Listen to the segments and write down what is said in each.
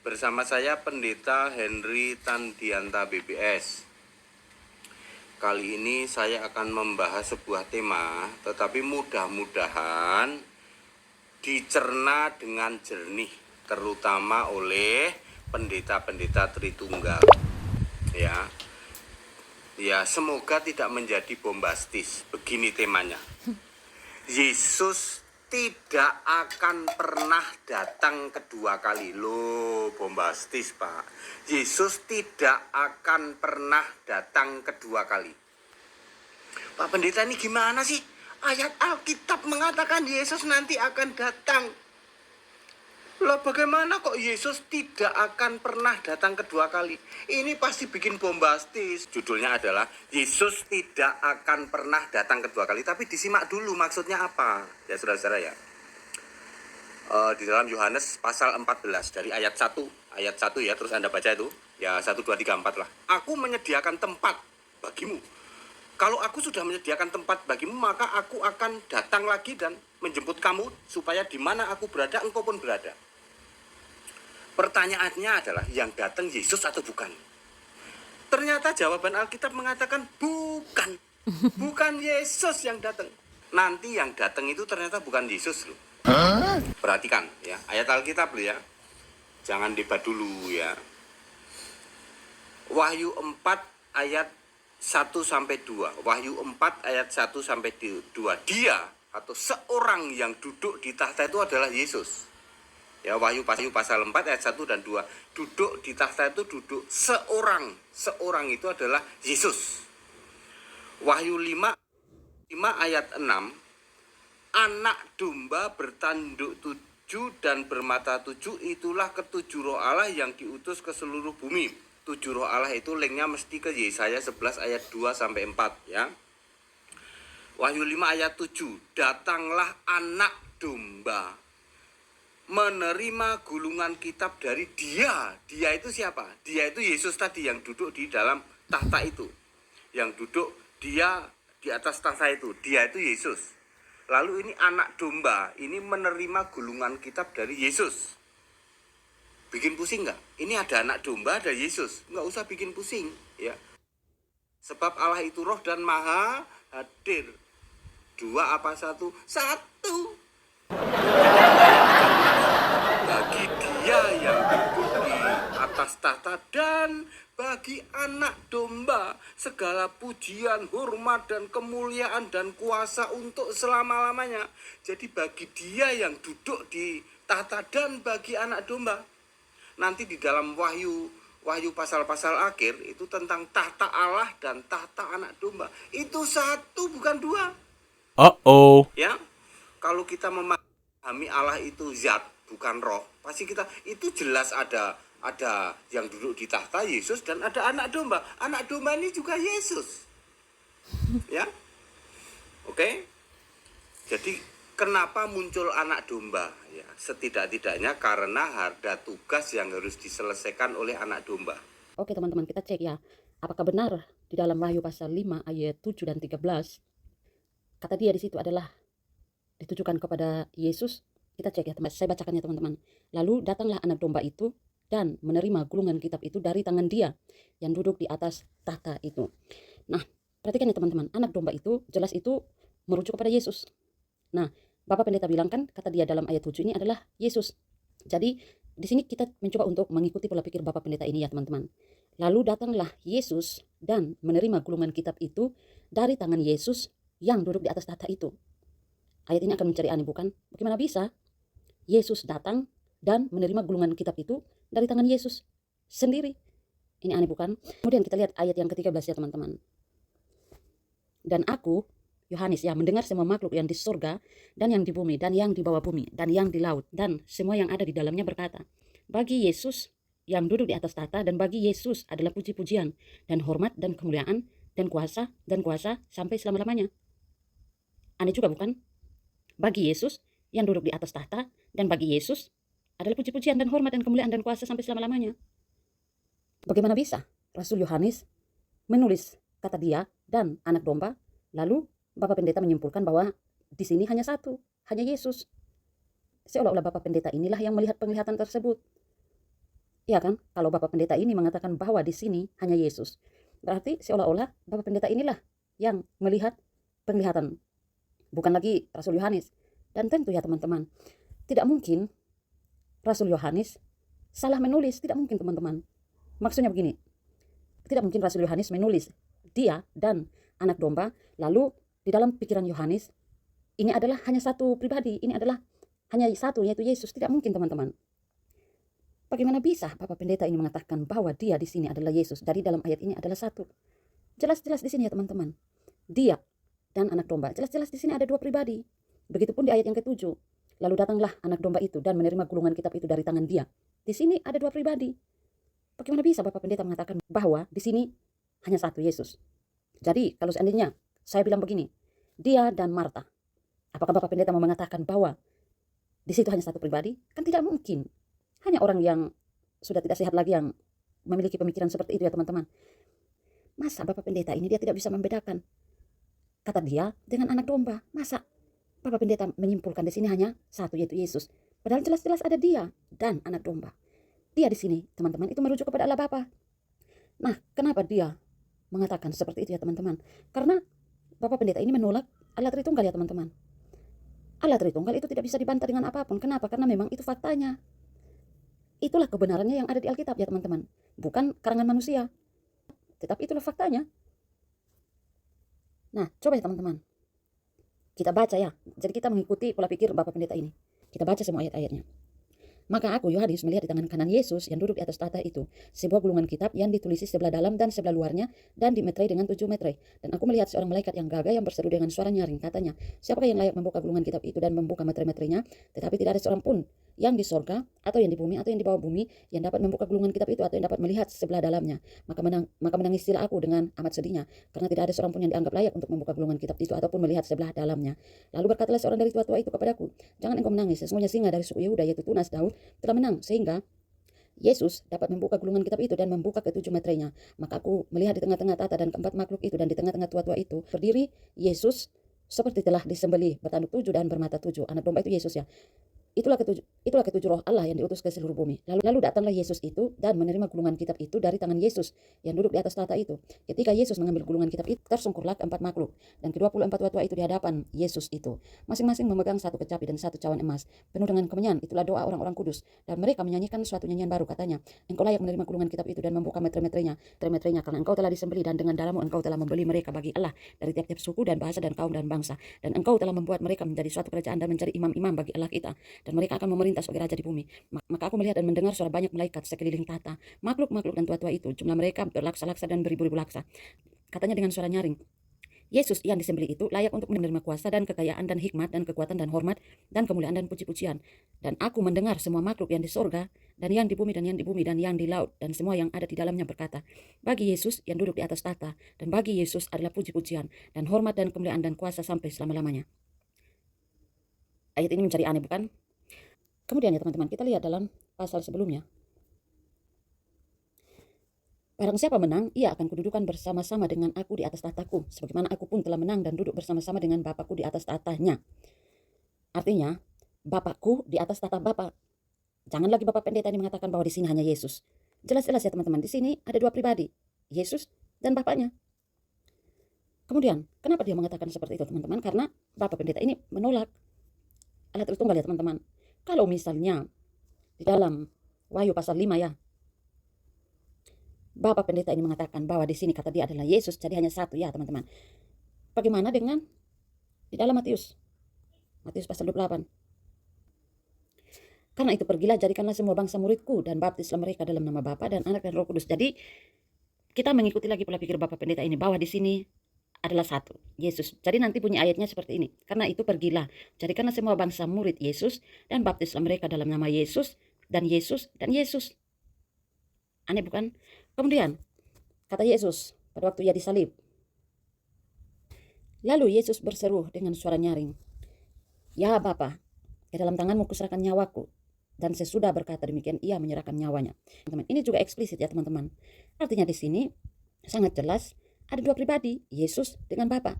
Bersama saya Pendeta Henry Tandianta BBS. Kali ini saya akan membahas sebuah tema, tetapi mudah-mudahan dicerna dengan jernih, terutama oleh pendeta-pendeta Tritunggal. Ya, semoga tidak menjadi bombastis. Begini temanya. Yesus tidak akan pernah datang kedua kali. Loh, bombastis Pak. Yesus tidak akan pernah datang kedua kali. Pak Pendeta, ini gimana sih? Ayat Alkitab mengatakan Yesus nanti akan datang. Loh, bagaimana kok Yesus tidak akan pernah datang kedua kali? Ini pasti bikin bombastis. Judulnya adalah Yesus tidak akan pernah datang kedua kali. Tapi disimak dulu maksudnya apa. Ya saudara-saudara ya. Di dalam Yohanes pasal 14 dari ayat 1 ya, terus Anda baca itu. Ya 1, 2, 3, 4 lah. Aku menyediakan tempat bagimu. Kalau aku sudah menyediakan tempat bagimu, maka aku akan datang lagi dan menjemput kamu, supaya di mana aku berada, engkau pun berada. Pertanyaannya adalah, yang datang Yesus atau bukan? Ternyata jawaban Alkitab mengatakan bukan. Bukan Yesus yang datang. Nanti yang datang itu ternyata bukan Yesus loh. Perhatikan ya, ayat Alkitab loh ya. Jangan debat dulu ya. Wahyu 4 ayat 1-2. Wahyu 4 ayat 1-2. Dia atau seorang yang duduk di tahta itu adalah Yesus. Ya, Wahyu pasal 4 ayat 1 dan 2. Duduk di tahta itu duduk seorang. Seorang itu adalah Yesus. Wahyu 5 ayat 6. Anak domba bertanduk 7 dan bermata 7, itulah ketujuh roh Allah yang diutus ke seluruh bumi. 7 roh Allah itu linknya mesti ke Yesaya 11 ayat 2-4 ya. Wahyu 5 ayat 7. Datanglah anak domba menerima gulungan kitab dari dia. Dia itu siapa? Dia itu Yesus tadi yang duduk di dalam tahta itu. Yang duduk dia di atas tahta itu. Dia itu Yesus. Lalu ini anak domba, ini menerima gulungan kitab dari Yesus. Bikin pusing nggak? Ini ada anak domba, ada Yesus. Nggak usah bikin pusing ya. Sebab Allah itu roh dan maha hadir. 2 apa 1? 1. Bagi dia yang duduk di atas tahta dan bagi anak domba segala pujian, hormat dan kemuliaan dan kuasa untuk selama-lamanya. Jadi bagi dia yang duduk di tahta dan bagi anak domba. Nanti di dalam Wahyu pasal-pasal akhir itu tentang tahta Allah dan tahta anak domba. Itu 1 bukan 2. Ya. Kalau kita memahami Allah itu zat bukan roh, pasti kita itu jelas ada yang duduk di tahta Yesus dan ada anak domba. Anak domba ini juga Yesus. Ya. Oke. Jadi kenapa muncul anak domba? Ya, setidak-tidaknya karena ada tugas yang harus diselesaikan oleh anak domba. Oke teman-teman, kita cek ya. Apakah benar di dalam Wahyu pasal 5 ayat 7 dan 13 kata dia di situ adalah ditujukan kepada Yesus? Kita cek ya teman, saya bacakannya teman-teman. Lalu datanglah anak domba itu dan menerima gulungan kitab itu dari tangan dia yang duduk di atas tahta itu. Nah, perhatikan ya teman-teman, anak domba itu jelas itu merujuk kepada Yesus. Nah, Bapak Pendeta bilang kan, kata dia dalam ayat 7 ini adalah Yesus. Jadi, di sini kita mencoba untuk mengikuti pola pikir Bapak Pendeta ini ya teman-teman. Lalu datanglah Yesus dan menerima gulungan kitab itu dari tangan Yesus yang duduk di atas tahta itu. Ayat ini akan mencari aneh bukan? Bagaimana bisa Yesus datang dan menerima gulungan kitab itu dari tangan Yesus sendiri? Ini aneh bukan? Kemudian kita lihat ayat yang ke-13 ya teman-teman. Dan aku, Yohanes ya, mendengar semua makhluk yang di surga dan yang di bumi dan yang di bawah bumi dan yang di laut dan semua yang ada di dalamnya berkata, bagi Yesus yang duduk di atas tahta dan bagi Yesus adalah puji-pujian dan hormat dan kemuliaan dan kuasa sampai selama-lamanya. Aneh juga bukan? Bagi Yesus yang duduk di atas tahta dan bagi Yesus adalah puji-pujian dan hormat dan kemuliaan dan kuasa sampai selama-lamanya. Bagaimana bisa Rasul Yohanes menulis kata dia dan anak domba, lalu Bapak Pendeta menyimpulkan bahwa di sini hanya satu, hanya Yesus. Seolah-olah Bapak Pendeta inilah yang melihat penglihatan tersebut. Iya kan? Kalau Bapak Pendeta ini mengatakan bahwa di sini hanya Yesus, berarti seolah-olah Bapak Pendeta inilah yang melihat penglihatan, bukan lagi Rasul Yohanes. Dan tentu ya teman-teman, tidak mungkin Rasul Yohanes salah menulis, tidak mungkin teman-teman. Maksudnya begini, tidak mungkin Rasul Yohanes menulis dia dan anak domba, lalu di dalam pikiran Yohanes ini adalah hanya satu pribadi, ini adalah hanya satu, yaitu Yesus. Tidak mungkin teman-teman. Bagaimana bisa Bapak Pendeta ini mengatakan bahwa dia di sini adalah Yesus? Dari dalam ayat ini adalah satu. Jelas-jelas di sini ya teman-teman. Dia dan anak domba. Jelas-jelas di sini ada dua pribadi. Begitupun di ayat yang ke-7. Lalu datanglah anak domba itu dan menerima gulungan kitab itu dari tangan dia. Di sini ada dua pribadi. Bagaimana bisa Bapak Pendeta mengatakan bahwa di sini hanya satu Yesus? Jadi kalau seandainya saya bilang begini, dia dan Marta, apakah Bapak Pendeta mau mengatakan bahwa di situ hanya satu pribadi? Kan tidak mungkin. Hanya orang yang sudah tidak sehat lagi yang memiliki pemikiran seperti itu ya teman-teman. Masa Bapak Pendeta ini dia tidak bisa membedakan kata dia dengan anak domba? Masa Bapak Pendeta menyimpulkan di sini hanya satu, yaitu Yesus? Padahal jelas-jelas ada dia dan anak domba. Dia di sini, teman-teman, itu merujuk kepada Allah Bapa. Nah, kenapa dia mengatakan seperti itu ya teman-teman? Karena Bapak Pendeta ini menolak Allah Tritunggal ya teman-teman. Allah Tritunggal itu tidak bisa dibantah dengan apapun. Kenapa? Karena memang itu faktanya. Itulah kebenarannya yang ada di Alkitab ya teman-teman. Bukan karangan manusia. Tetapi itulah faktanya. Nah, coba ya teman-teman. Kita baca ya. Jadi kita mengikuti pola pikir Bapak Pendeta ini. Kita baca semua ayat-ayatnya. Maka aku, Yohanes, melihat di tangan kanan Yesus yang duduk di atas tahta itu sebuah gulungan kitab yang ditulisi sebelah dalam dan sebelah luarnya dan dimeterai dengan 7 meterai. Dan aku melihat seorang malaikat yang gagah yang berseru dengan suara nyaring, katanya, siapakah yang layak membuka gulungan kitab itu dan membuka meterai-meterainya? Tetapi tidak ada seorang pun yang di sorga atau yang di bumi atau yang di bawah bumi yang dapat membuka gulungan kitab itu atau yang dapat melihat sebelah dalamnya. Maka menangislah aku dengan amat sedihnya, karena tidak ada seorang pun yang dianggap layak untuk membuka gulungan kitab itu ataupun melihat sebelah dalamnya. Lalu berkatalah seorang dari tua-tua itu kepadaku, jangan engkau menangis, sesungguhnya singa dari suku Yehuda, yaitu Tunas Daud, telah menang, sehingga Yesus dapat membuka gulungan kitab itu dan membuka ke-7 meterainya. Maka aku melihat di tengah-tengah tahta dan keempat makhluk itu dan di tengah-tengah tua-tua itu berdiri Yesus seperti telah disembelih, bertanduk 7 dan bermata 7. Anak domba itu Yesus ya. Itulah ketujuh roh Allah yang diutus ke seluruh bumi. Lalu datanglah Yesus itu dan menerima gulungan kitab itu dari tangan Yesus yang duduk di atas tahta itu. Ketika Yesus mengambil gulungan kitab itu, tersungkurlah keempat makhluk dan ke-24 tua-tua itu di hadapan Yesus itu. Masing-masing memegang satu kecapi dan satu cawan emas penuh dengan kemenyan. Itulah doa orang-orang kudus. Dan mereka menyanyikan suatu nyanyian baru, katanya, engkau layak menerima gulungan kitab itu dan membuka meterai-meterainya, karena engkau telah disembelih dan dengan darahmu engkau telah membeli mereka bagi Allah dari tiap-tiap suku dan bahasa dan kaum dan bangsa. Dan engkau telah membuat mereka menjadi suatu kerajaan dan menjadi imam-imam bagi Allah kita. Dan mereka akan memerintah sebagai raja di bumi. Maka aku melihat dan mendengar suara banyak malaikat sekeliling tahta, makhluk-makhluk dan tua-tua itu. Jumlah mereka berlaksa-laksa dan beribu-ribu laksa. Katanya dengan suara nyaring, Yesus yang disembelih itu layak untuk menerima kuasa dan kekayaan dan hikmat dan kekuatan dan hormat dan kemuliaan dan puji-pujian. Dan aku mendengar semua makhluk yang di sorga dan yang di bumi dan yang di bumi dan yang di laut dan semua yang ada di dalamnya berkata, bagi Yesus yang duduk di atas tahta dan bagi Yesus adalah puji-pujian dan hormat dan kemuliaan dan kuasa sampai selama-lamanya. Ayat ini mencari aneh, bukan? Kemudian ya teman-teman, kita lihat dalam pasal sebelumnya. Barang siapa menang, ia akan kududukan bersama-sama dengan aku di atas tahtaku, sebagaimana aku pun telah menang dan duduk bersama-sama dengan Bapakku di atas tahtanya. Artinya, Bapakku di atas tahta Bapak. Jangan lagi Bapak Pendeta ini mengatakan bahwa di sini hanya Yesus. Jelas-jelas ya teman-teman, di sini ada dua pribadi, Yesus dan Bapaknya. Kemudian, kenapa dia mengatakan seperti itu teman-teman? Karena Bapak Pendeta ini menolak Allah Tritunggal ya teman-teman. Kalau misalnya di dalam Wahyu pasal 5 ya, Bapak Pendeta ini mengatakan bahwa di sini kata dia adalah Yesus, jadi hanya satu ya teman-teman. Bagaimana dengan di dalam Matius pasal 28? Karena itu pergilah, jadikanlah semua bangsa muridku dan baptislah mereka dalam nama Bapa dan Anak dan Roh Kudus. Jadi kita mengikuti lagi pola pikir Bapak Pendeta ini bahwa di sini adalah satu, Yesus. Jadi nanti bunyi ayatnya seperti ini. Karena itu pergilah, jadikanlah semua bangsa murid Yesus dan baptislah mereka dalam nama Yesus dan Yesus dan Yesus. Aneh bukan? Kemudian kata Yesus pada waktu ia disalib. Lalu Yesus berseru dengan suara nyaring, ya Bapa, ke dalam tanganmu kuserahkan nyawaku. Dan sesudah berkata demikian, ia menyerahkan nyawanya. Teman-teman, ini juga eksplisit ya teman-teman. Artinya di sini sangat jelas ada dua pribadi, Yesus dengan Bapa.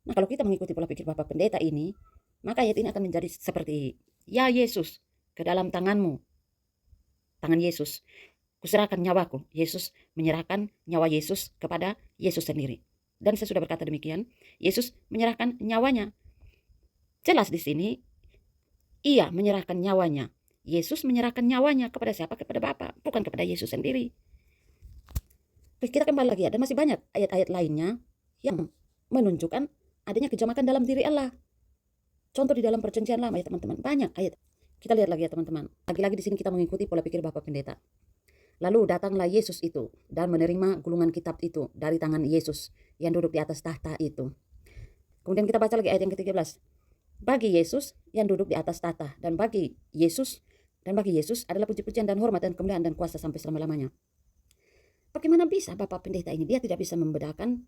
Nah, kalau kita mengikuti pola pikir Bapak Pendeta ini, maka ayat ini akan menjadi seperti, ya Yesus, ke dalam tanganmu, tangan Yesus, kuserahkan nyawaku. Yesus menyerahkan nyawa Yesus kepada Yesus sendiri. Dan saya sudah berkata demikian, Yesus menyerahkan nyawanya. Jelas di sini, ia menyerahkan nyawanya. Yesus menyerahkan nyawanya kepada siapa? Kepada Bapa, bukan kepada Yesus sendiri. Kita kembali lagi, ada masih banyak ayat-ayat lainnya yang menunjukkan adanya kejamakan dalam diri Allah. Contoh di dalam perjanjian lama ya teman-teman, banyak ayat. Kita lihat lagi ya teman-teman. Lagi-lagi di sini kita mengikuti pola pikir Bapak Pendeta. Lalu datanglah Yesus itu dan menerima gulungan kitab itu dari tangan Yesus yang duduk di atas tahta itu. Kemudian kita baca lagi ayat yang ke-13. Bagi Yesus yang duduk di atas tahta dan bagi Yesus adalah puji-pujian dan hormat dan kemuliaan dan kuasa sampai selama-lamanya. Bagaimana bisa Bapak Pendeta ini? Dia tidak bisa membedakan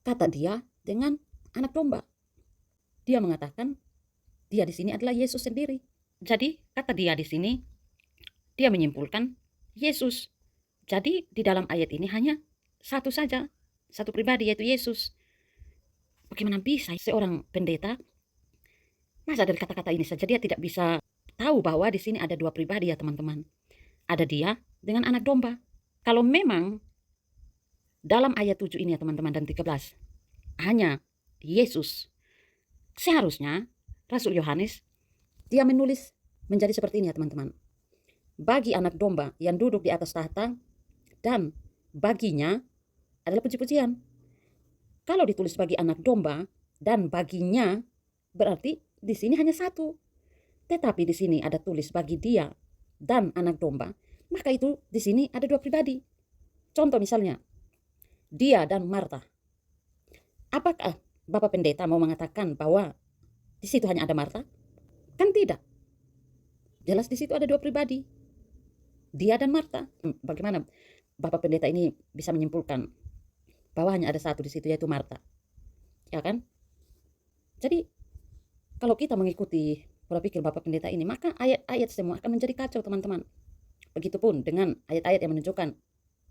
kata dia dengan anak domba. Dia mengatakan dia di sini adalah Yesus sendiri. Jadi kata dia di sini, dia menyimpulkan Yesus. Jadi di dalam ayat ini hanya satu saja, satu pribadi yaitu Yesus. Bagaimana bisa seorang pendeta, masa dari kata-kata ini saja dia tidak bisa tahu bahwa di sini ada dua pribadi ya teman-teman. Ada dia dengan anak domba. Kalau memang dalam ayat 7 ini ya teman-teman dan 13 hanya Yesus, seharusnya Rasul Yohanes dia menulis menjadi seperti ini ya teman-teman. Bagi anak domba yang duduk di atas tahta dan baginya adalah puji-pujian. Kalau ditulis bagi anak domba dan baginya berarti di sini hanya satu. Tetapi di sini ada tulis bagi dia dan anak domba, maka itu di sini ada dua pribadi. Contoh misalnya, dia dan Marta. Apakah Bapak Pendeta mau mengatakan bahwa di situ hanya ada Marta? Kan tidak. Jelas di situ ada dua pribadi. Dia dan Marta. Bagaimana Bapak Pendeta ini bisa menyimpulkan bahwa hanya ada satu di situ yaitu Marta? Ya kan? Jadi kalau kita mengikuti pola pikir Bapak Pendeta ini, maka ayat-ayat semua akan menjadi kacau teman-teman. Begitupun dengan ayat-ayat yang menunjukkan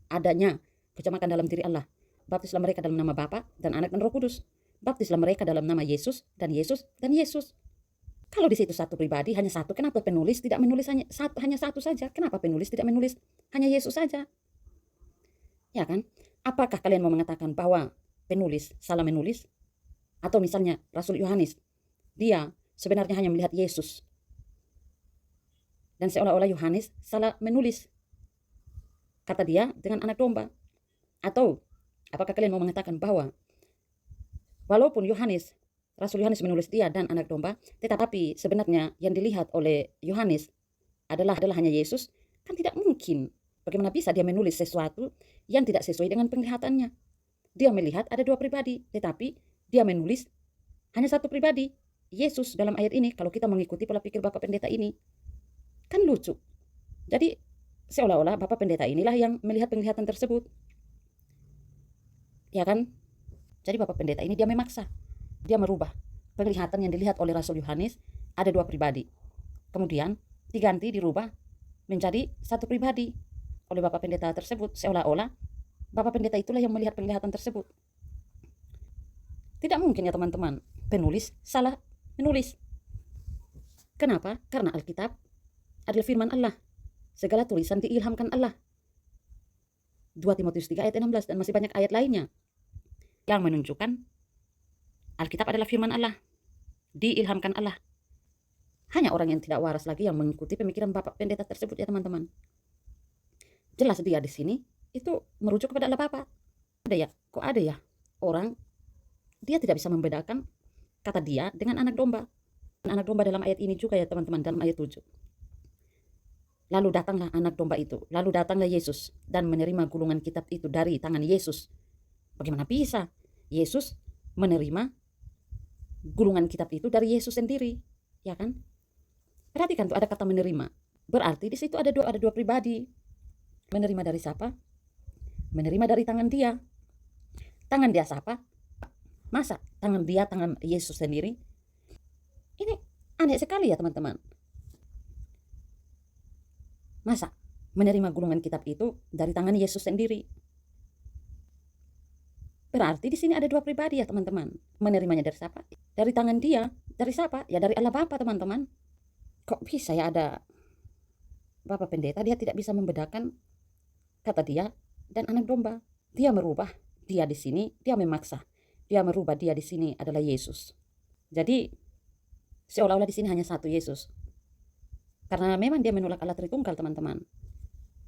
adanya kejamakan dalam diri Allah. Baptislah mereka dalam nama Bapa dan Anak dan Roh Kudus. Baptislah mereka dalam nama Yesus dan Yesus dan Yesus. Kalau di situ satu pribadi hanya satu, kenapa penulis tidak menulis hanya satu saja? Kenapa penulis tidak menulis hanya Yesus saja? Ya kan? Apakah kalian mau mengatakan bahwa penulis salah menulis? Atau misalnya Rasul Yohanes, dia sebenarnya hanya melihat Yesus. Dan seolah-olah Yohanes salah menulis. Kata dia dengan anak domba. Atau apakah kalian mau mengatakan bahwa walaupun Rasul Yohanes menulis dia dan anak domba, tetapi sebenarnya yang dilihat oleh Yohanes adalah hanya Yesus? Kan tidak mungkin. Bagaimana bisa dia menulis sesuatu yang tidak sesuai dengan penglihatannya? Dia melihat ada dua pribadi, tetapi dia menulis hanya satu pribadi, Yesus dalam ayat ini. Kalau kita mengikuti pola pikir Bapak Pendeta ini, kan lucu. Jadi seolah-olah Bapak Pendeta inilah yang melihat penglihatan tersebut. Ya kan? Jadi Bapak Pendeta ini dia memaksa. Dia merubah penglihatan yang dilihat oleh Rasul Yohanes ada dua pribadi. Kemudian dirubah menjadi satu pribadi oleh Bapak Pendeta tersebut. Seolah-olah Bapak Pendeta itulah yang melihat penglihatan tersebut. Tidak mungkin ya teman-teman, penulis salah menulis. Kenapa? Karena Alkitab adalah firman Allah. Segala tulisan diilhamkan Allah. 2 Timotius 3 ayat 16 dan masih banyak ayat lainnya yang menunjukkan Alkitab adalah firman Allah, diilhamkan Allah. Hanya orang yang tidak waras lagi yang mengikuti pemikiran Bapak Pendeta tersebut ya teman-teman. Jelas dia di sini itu merujuk kepada Allah Bapa. Kok ada ya orang dia tidak bisa membedakan kata dia dengan anak domba. Anak domba dalam ayat ini juga ya teman-teman, dalam ayat 7. Lalu datanglah anak domba itu, lalu datanglah Yesus dan menerima gulungan kitab itu dari tangan Yesus. Bagaimana bisa Yesus menerima gulungan kitab itu dari Yesus sendiri? Ya kan? Perhatikan tuh ada kata menerima. Berarti di situ ada dua pribadi. Menerima dari siapa? Menerima dari tangan dia. Tangan dia siapa? Masa tangan dia, tangan Yesus sendiri? Ini aneh sekali ya teman-teman. Masa menerima gulungan kitab itu dari tangan Yesus sendiri? Berarti di sini ada dua pribadi ya teman-teman. Menerimanya dari siapa? Dari tangan dia. Dari siapa? Ya dari Allah Bapa teman-teman. Kok bisa ya ada Bapak Pendeta dia tidak bisa membedakan kata dia, dan anak domba. Dia merubah dia di sini, dia memaksa. Dia merubah dia di sini adalah Yesus. Jadi seolah-olah di sini hanya satu Yesus. Karena memang dia menolak Allah Tritunggal, teman-teman.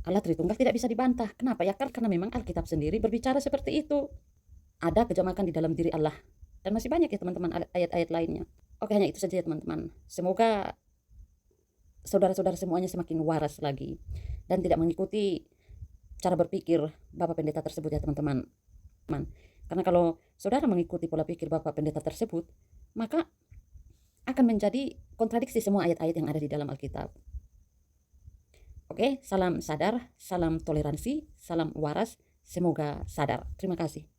Allah Tritunggal tidak bisa dibantah. Kenapa? Ya karena memang Alkitab sendiri berbicara seperti itu. Ada kejamakan di dalam diri Allah. Dan masih banyak ya teman-teman ayat-ayat lainnya. Oke, hanya itu saja ya teman-teman. Semoga saudara-saudara semuanya semakin waras lagi dan tidak mengikuti cara berpikir Bapak Pendeta tersebut ya teman-teman. Karena kalau saudara mengikuti pola pikir Bapak Pendeta tersebut, maka akan menjadi kontradiksi semua ayat-ayat yang ada di dalam Alkitab. Oke, salam sadar, salam toleransi, salam waras, semoga sadar. Terima kasih.